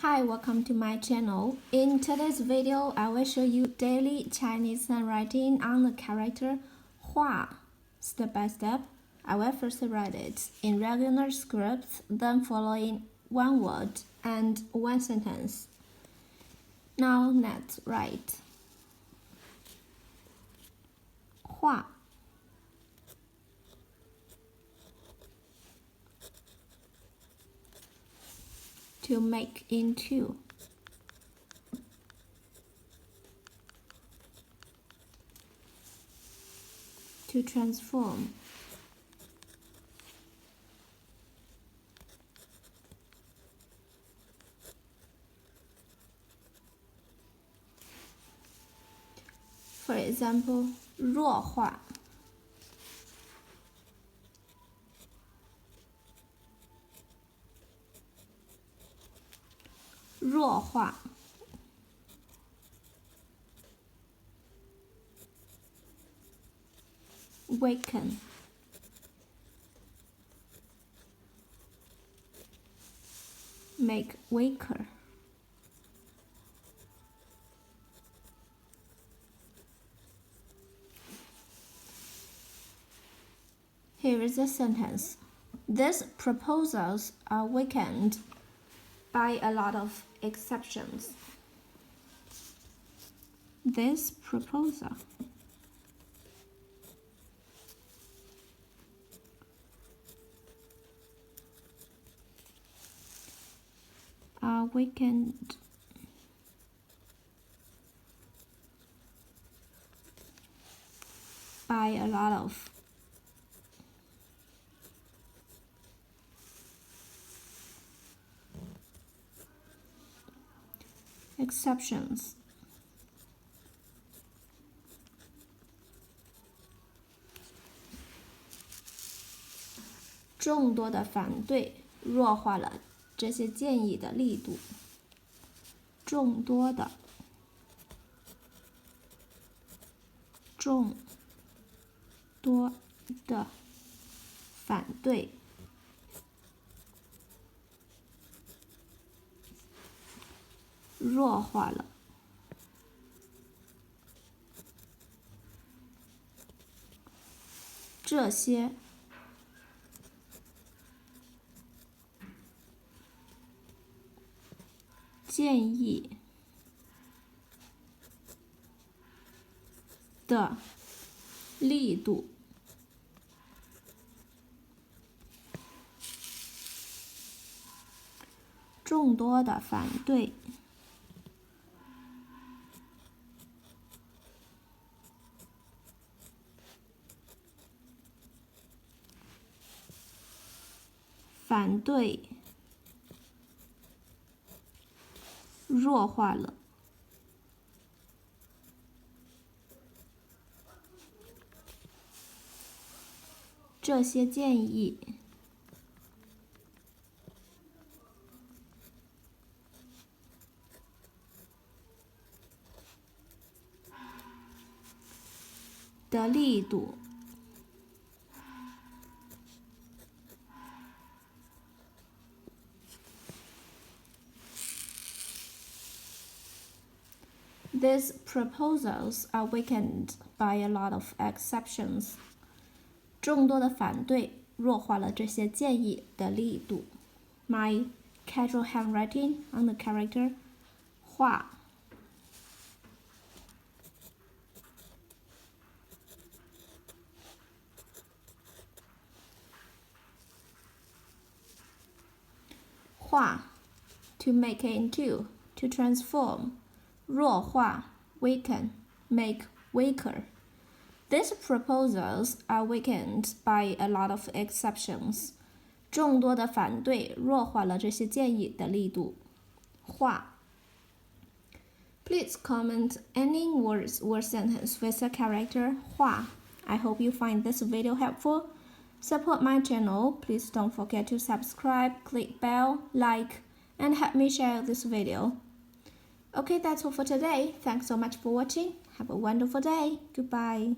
Hi, welcome to my channel. In today's video, I will show you daily Chinese handwriting on the character 画 step by step. I will first write it in regular script, then following one word and one sentence. Now let's write 画 to make into to transform for example 弱化弱化 weaken make weaker Here is a sentence. These proposals are weakened by a lot of exceptions. This proposal are weakened by a lot of exceptions.众多的反对弱化了这些建议的力度。众多的反对弱化了这些建议的力度。众多的反对弱化了这些建议的力度。These proposals are weakened by a lot of exceptions. 众多的反对弱化了这些建议的力度。My casual handwriting on the character 画to make into to transform 弱化 weaken make weaker. These proposals are weakened by a lot of exceptions. 众多的反对弱化了这些建议的力度。画 Please comment any words or sentence with the character 画 I hope you find this video helpful. Support my channel. Please don't forget to subscribe, click bell, like, and help me share this video. Okay, that's all for today. Thanks so much for watching. Have a wonderful day. Goodbye.